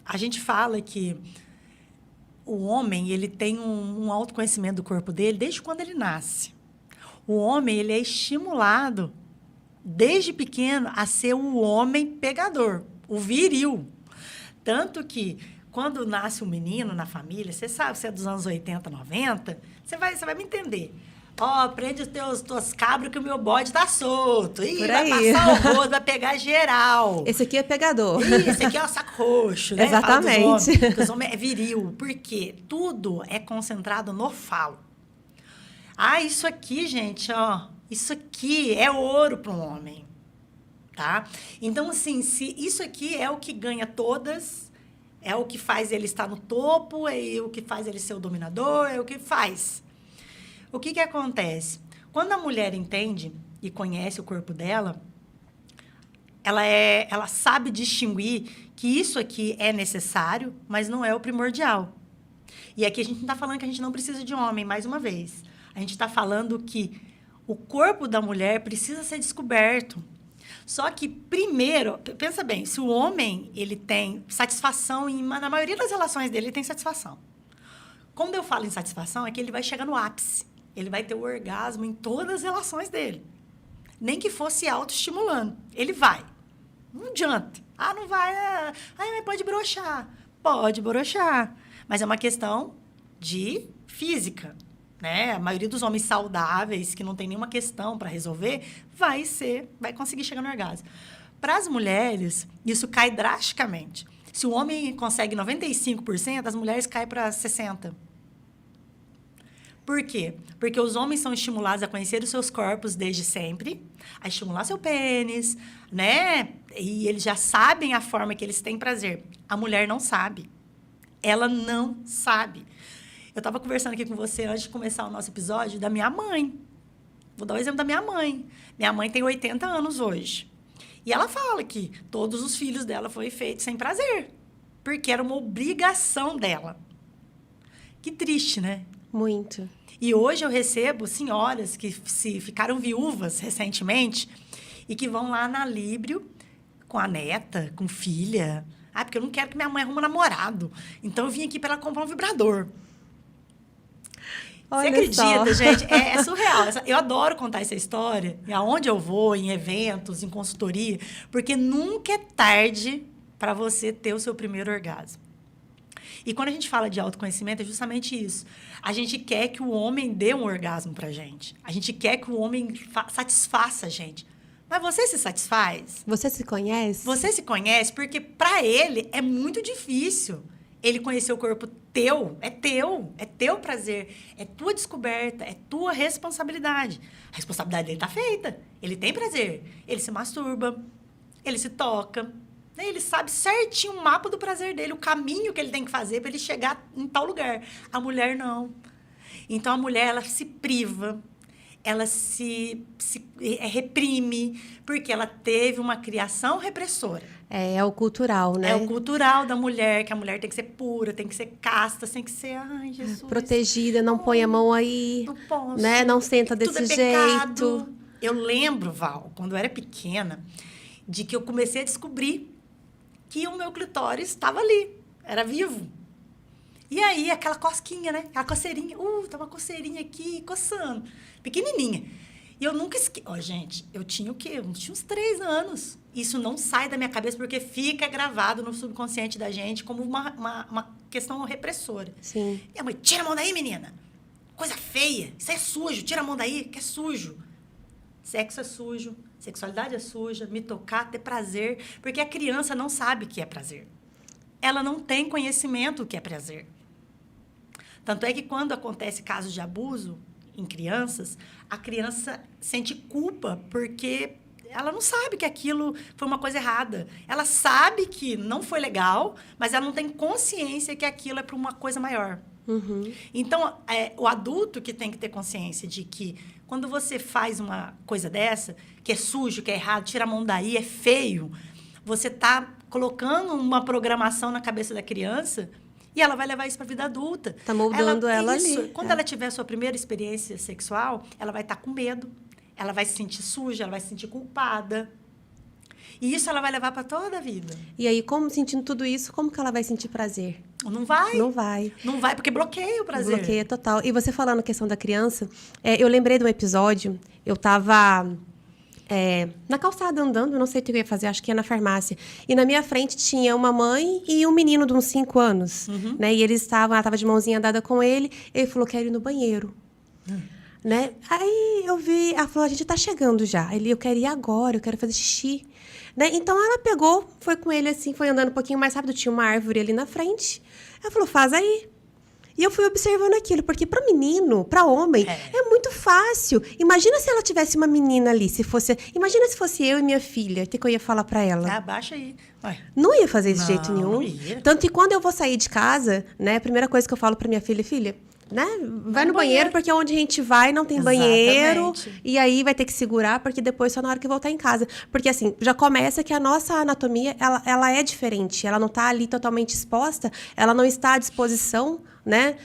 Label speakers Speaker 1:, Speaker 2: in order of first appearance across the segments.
Speaker 1: A gente fala que o homem ele tem um autoconhecimento do corpo dele desde quando ele nasce. O homem ele é estimulado desde pequeno a ser o homem pegador, o viril. Tanto que, quando nasce um menino na família, você sabe, você é dos anos 80, 90, você vai me entender. Prende os teus cabros que o meu bode tá solto. Ih, vai passar o rodo, vai pegar geral.
Speaker 2: Esse aqui é pegador.
Speaker 1: Esse aqui é o saco roxo, né?
Speaker 2: Exatamente.
Speaker 1: Os homens é viril. Por quê? Tudo é concentrado no falo. Isso aqui, gente, isso aqui é ouro para um homem, tá? Então, assim, se isso aqui é o que ganha todas, é o que faz ele estar no topo, é o que faz ele ser o dominador, é o que faz. O que acontece? Quando a mulher entende e conhece o corpo dela, ela sabe distinguir que isso aqui é necessário, mas não é o primordial. E aqui a gente não está falando que a gente não precisa de homem, mais uma vez. A gente está falando que o corpo da mulher precisa ser descoberto. Só que, primeiro, pensa bem, se o homem ele tem satisfação, na maioria das relações dele, ele tem satisfação. Quando eu falo em satisfação, é que ele vai chegar no ápice. Ele vai ter o orgasmo em todas as relações dele. Nem que fosse autoestimulando. Ele vai. Não adianta. Não vai. Mas pode broxar. Pode broxar. Mas é uma questão de física, né? A maioria dos homens saudáveis, que não tem nenhuma questão para resolver, vai conseguir chegar no orgasmo. Para as mulheres, isso cai drasticamente. Se o homem consegue 95%, as mulheres caem para 60%. Por quê? Porque os homens são estimulados a conhecer os seus corpos desde sempre, a estimular seu pênis, né? E eles já sabem a forma que eles têm prazer. A mulher não sabe. Ela não sabe. Eu estava conversando aqui com você antes de começar o nosso episódio da minha mãe. Vou dar o exemplo da minha mãe. Minha mãe tem 80 anos hoje. E ela fala que todos os filhos dela foram feitos sem prazer, porque era uma obrigação dela. Que triste, né?
Speaker 2: Muito.
Speaker 1: E hoje eu recebo senhoras que ficaram viúvas recentemente e que vão lá na Líbrio com a neta, com filha. Porque eu não quero que minha mãe arrume um namorado. Então, eu vim aqui para ela comprar um vibrador.
Speaker 2: Olha,
Speaker 1: você acredita,
Speaker 2: só.
Speaker 1: gente? É surreal. Eu adoro contar essa história. E aonde eu vou, em eventos, em consultoria, porque nunca é tarde para você ter o seu primeiro orgasmo. E quando a gente fala de autoconhecimento, é justamente isso. A gente quer que o homem dê um orgasmo pra gente. A gente quer que o homem satisfaça a gente. Mas você se satisfaz?
Speaker 2: Você se conhece?
Speaker 1: Você se conhece porque, para ele, é muito difícil ele conhecer o corpo teu. É teu prazer, é tua descoberta, é tua responsabilidade. A responsabilidade dele tá feita. Ele tem prazer, ele se masturba, ele se toca. Ele sabe certinho o mapa do prazer dele, o caminho que ele tem que fazer para ele chegar em tal lugar. A mulher, não. Então, a mulher, ela se priva, ela se reprime, porque ela teve uma criação repressora.
Speaker 2: É o cultural, né?
Speaker 1: É o cultural da mulher, que a mulher tem que ser pura, tem que ser casta, tem que ser, Jesus.
Speaker 2: Protegida, não põe a mão aí.
Speaker 1: Não posso.
Speaker 2: Né? Não senta desse
Speaker 1: Tudo é pecado.
Speaker 2: jeito.
Speaker 1: Eu lembro, Val, quando eu era pequena, de que eu comecei a descobrir que o meu clitóris estava ali, era vivo. E aí, aquela cosquinha, né? Aquela coceirinha. Tá uma coceirinha aqui, coçando. Pequenininha. E eu nunca esqueci. Gente, eu tinha o quê? Eu tinha uns 3 anos. Isso não sai da minha cabeça, porque fica gravado no subconsciente da gente como uma questão repressora.
Speaker 2: Sim.
Speaker 1: Minha mãe, tira a mão daí, menina. Coisa feia. Isso é sujo. Tira a mão daí, que é sujo. Sexo é sujo. Sexualidade é suja, me tocar, ter prazer, porque a criança não sabe o que é prazer. Ela não tem conhecimento do que é prazer. Tanto é que quando acontece casos de abuso em crianças, a criança sente culpa porque ela não sabe que aquilo foi uma coisa errada. Ela sabe que não foi legal, mas ela não tem consciência que aquilo é para uma coisa maior.
Speaker 2: Uhum.
Speaker 1: Então, o adulto que tem que ter consciência de que quando você faz uma coisa dessa, que é sujo, que é errado, tira a mão daí, é feio, você está colocando uma programação na cabeça da criança e ela vai levar isso para a vida adulta.
Speaker 2: Está moldando ela ali.
Speaker 1: Quando ela tiver a sua primeira experiência sexual, ela vai estar com medo. ela vai se sentir suja, ela vai se sentir culpada. E isso ela vai levar para toda a vida.
Speaker 2: E aí, como sentindo tudo isso, como que ela vai sentir prazer?
Speaker 1: Não vai.
Speaker 2: Não vai.
Speaker 1: Não vai, porque bloqueia o prazer.
Speaker 2: Bloqueia total. E você falando a questão da criança, eu lembrei de um episódio, eu estava na calçada andando, não sei o que eu ia fazer, acho que ia na farmácia. E na minha frente tinha uma mãe e um menino de uns 5 anos. Né? E ela estava de mãozinha dada com ele, ele falou, quero ir no banheiro. Né? Aí eu vi, ela falou, a gente tá chegando já. Eu quero ir agora, eu quero fazer xixi. Né? Então ela pegou, foi com ele assim, foi andando um pouquinho mais rápido, tinha uma árvore ali na frente. Ela falou, faz aí. E eu fui observando aquilo, porque para menino, para homem, é muito fácil. Imagina se ela tivesse uma menina ali, imagina se fosse eu e minha filha, o que eu ia falar para ela?
Speaker 1: Abaixa aí. Ué.
Speaker 2: Não ia fazer de
Speaker 1: Não,
Speaker 2: jeito nenhum.
Speaker 1: não ia.
Speaker 2: Tanto que quando eu vou sair de casa, né, a primeira coisa que eu falo para minha filha, né, vai no banheiro, porque onde a gente vai não tem banheiro. E aí vai ter que segurar, porque depois só na hora que voltar em casa. Porque assim, já começa que a nossa anatomia, ela é diferente. Ela não está ali totalmente exposta, ela não está à disposição, né?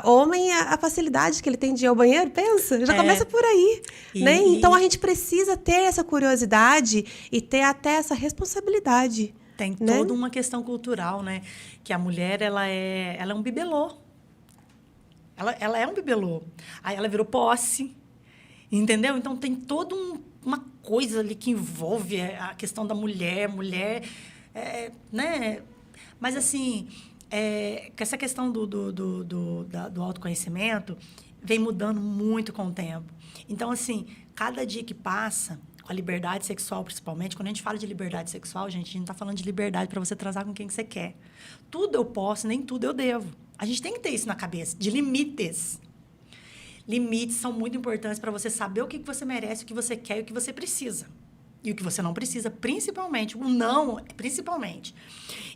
Speaker 2: Homem, a facilidade que ele tem de ir ao banheiro, pensa, já começa por aí. Né? Então a gente precisa ter essa curiosidade e ter até essa responsabilidade.
Speaker 1: Tem
Speaker 2: né?
Speaker 1: toda uma questão cultural, né? Que a mulher, ela é um bibelô. Ela é um bibelô. Aí ela virou posse, entendeu? Então, tem toda uma coisa ali que envolve a questão da mulher, né? Mas, assim, que essa questão do autoconhecimento vem mudando muito com o tempo. Então, assim, cada dia que passa, com a liberdade sexual, principalmente, quando a gente fala de liberdade sexual, gente, a gente não está falando de liberdade para você transar com quem que você quer. Tudo eu posso, nem tudo eu devo. A gente tem que ter isso na cabeça, de limites. Limites são muito importantes para você saber o que você merece, o que você quer e o que você precisa. E o que você não precisa, principalmente. O não, principalmente.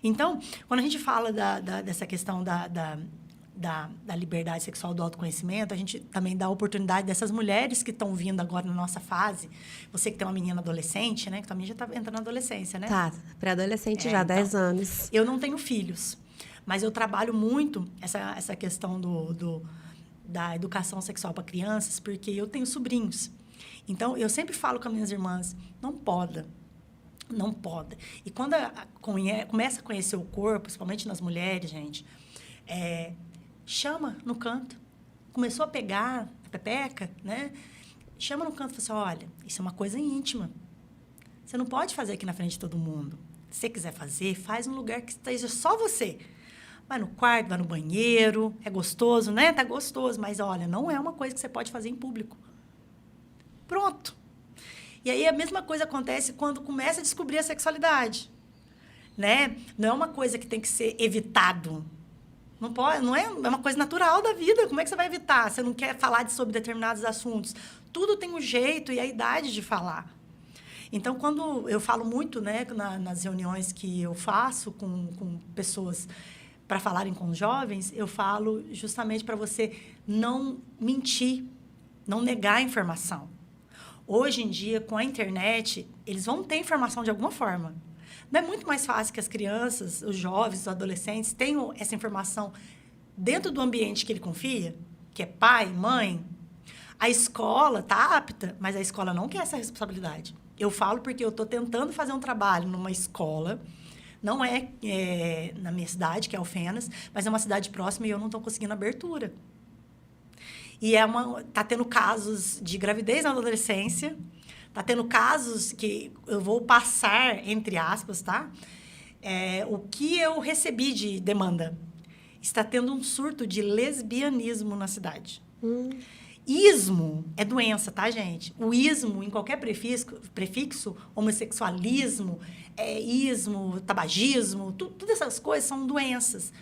Speaker 1: Então, quando a gente fala dessa questão da liberdade sexual, do autoconhecimento, a gente também dá a oportunidade dessas mulheres que estão vindo agora na nossa fase. Você que tem uma menina adolescente, né? Que também já está entrando na adolescência, né?
Speaker 2: Tá, pré-adolescente já, 10 anos.
Speaker 1: Eu não tenho filhos. Mas eu trabalho muito essa questão da educação sexual para crianças, porque eu tenho sobrinhos. Então, eu sempre falo com as minhas irmãs, não pode. E quando começa a conhecer o corpo, principalmente nas mulheres, gente, chama no canto. Começou a pegar a pepeca, né? Chama no canto e fala assim, olha, isso é uma coisa íntima. Você não pode fazer aqui na frente de todo mundo. Se você quiser fazer, faz num lugar que esteja só você. Vai no quarto, vai no banheiro, é gostoso, né? Tá gostoso, mas olha, não é uma coisa que você pode fazer em público. Pronto. E aí a mesma coisa acontece quando começa a descobrir a sexualidade, né? Não é uma coisa que tem que ser evitado. Não pode, é uma coisa natural da vida. Como é que você vai evitar? Você não quer falar sobre determinados assuntos. Tudo tem um jeito e a idade de falar. Então, quando eu falo muito, né, nas reuniões que eu faço com pessoas para falarem com os jovens, eu falo justamente para você não mentir, não negar a informação. Hoje em dia, com a internet, eles vão ter informação de alguma forma. Não é muito mais fácil que as crianças, os jovens, os adolescentes tenham essa informação dentro do ambiente que ele confia, que é pai, mãe? A escola está apta, mas a escola não quer essa responsabilidade. Eu falo porque eu estou tentando fazer um trabalho numa escola. Não é na minha cidade, que é Alfenas, mas é uma cidade próxima e eu não estou conseguindo abertura. E tá tendo casos de gravidez na adolescência, tá tendo casos que eu vou passar, entre aspas, tá? O que eu recebi de demanda. Está tendo um surto de lesbianismo na cidade. Ismo é doença, tá, gente? O ismo, em qualquer prefixo, homossexualismo, ismo, tabagismo, todas essas coisas são doenças.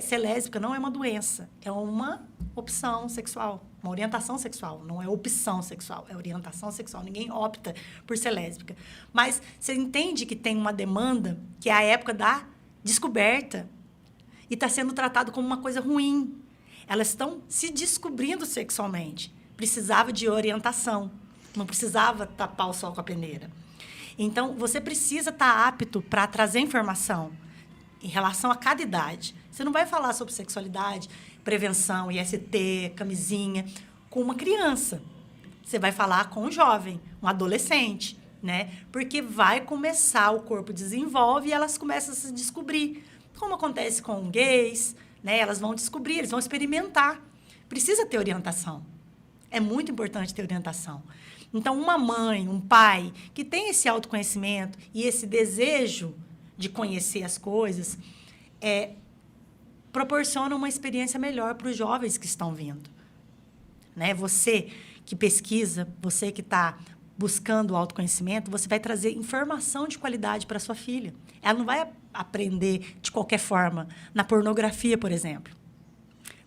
Speaker 1: Ser lésbica não é uma doença, é uma opção sexual, uma orientação sexual. Não é opção sexual, é orientação sexual. Ninguém opta por ser lésbica. Mas você entende que tem uma demanda, que é a época da descoberta, e está sendo tratado como uma coisa ruim. Elas estão se descobrindo sexualmente. Precisava de orientação. Não precisava tapar o sol com a peneira. Então, você precisa estar apto para trazer informação em relação a cada idade. Você não vai falar sobre sexualidade, prevenção, IST, camisinha, com uma criança. você vai falar com um jovem, um adolescente, né? Porque vai começar, o corpo desenvolve e elas começam a se descobrir. Como acontece com gays, né? Elas vão descobrir, eles vão experimentar. Precisa ter orientação. É muito importante ter orientação. Então, uma mãe, um pai que tem esse autoconhecimento e esse desejo de conhecer as coisas, proporciona uma experiência melhor para os jovens que estão vindo. Né? Você que pesquisa, você que está buscando o autoconhecimento, você vai trazer informação de qualidade para sua filha. Ela não vai aprender de qualquer forma, na pornografia, por exemplo.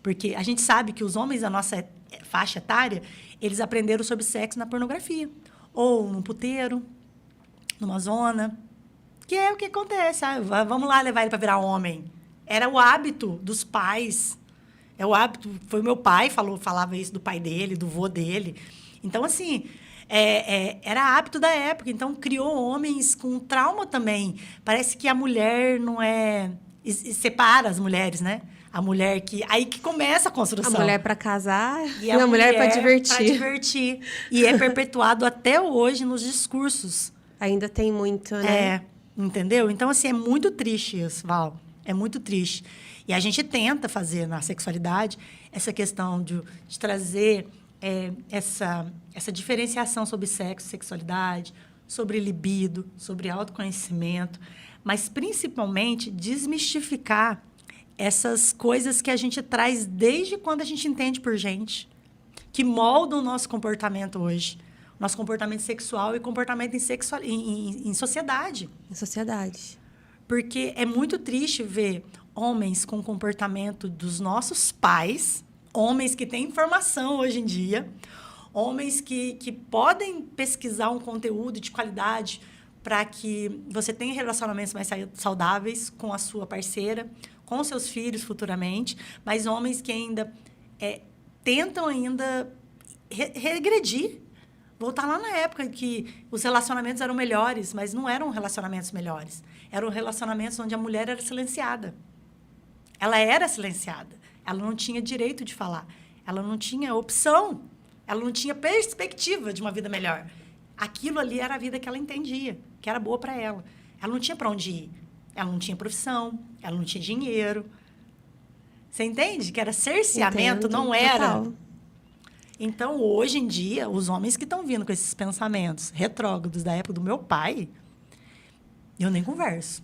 Speaker 1: Porque a gente sabe que os homens da nossa faixa etária, eles aprenderam sobre sexo na pornografia. Ou num puteiro, numa zona. Que é o que acontece. Vamos lá levar ele para virar homem. Era o hábito dos pais. É o hábito. Foi o meu pai falava isso do pai dele, do vô dele. Então, assim, era hábito da época. Então, criou homens com trauma também. Parece que a mulher não é... separa as mulheres, né? A mulher que... Aí que começa a construção.
Speaker 2: A mulher para casar
Speaker 1: e a
Speaker 2: mulher para divertir.
Speaker 1: Para divertir. E é perpetuado até hoje nos discursos.
Speaker 2: Ainda tem muito, né?
Speaker 1: Entendeu? Então, assim, é muito triste isso, Val. É muito triste. E a gente tenta fazer na sexualidade essa questão de trazer essa diferenciação sobre sexo, sexualidade, sobre libido, sobre autoconhecimento, mas, principalmente, desmistificar essas coisas que a gente traz desde quando a gente entende por gente, que moldam o nosso comportamento hoje. Nosso comportamento sexual e comportamento em sociedade.
Speaker 2: Em sociedade.
Speaker 1: Porque é muito triste ver homens com comportamento dos nossos pais, homens que têm informação hoje em dia, homens que podem pesquisar um conteúdo de qualidade para que você tenha relacionamentos mais saudáveis com a sua parceira, com seus filhos futuramente, mas homens que ainda tentam ainda regredir. Voltar lá na época que os relacionamentos eram melhores, mas não eram relacionamentos melhores. Eram relacionamentos onde a mulher era silenciada. Ela era silenciada. Ela não tinha direito de falar. Ela não tinha opção. Ela não tinha perspectiva de uma vida melhor. Aquilo ali era a vida que ela entendia, que era boa para ela. Ela não tinha para onde ir. Ela não tinha profissão. Ela não tinha dinheiro. Você entende? Que era cerceamento, não era...
Speaker 2: Total.
Speaker 1: Então, hoje em dia, os homens que estão vindo com esses pensamentos retrógrados da época do meu pai, eu nem converso.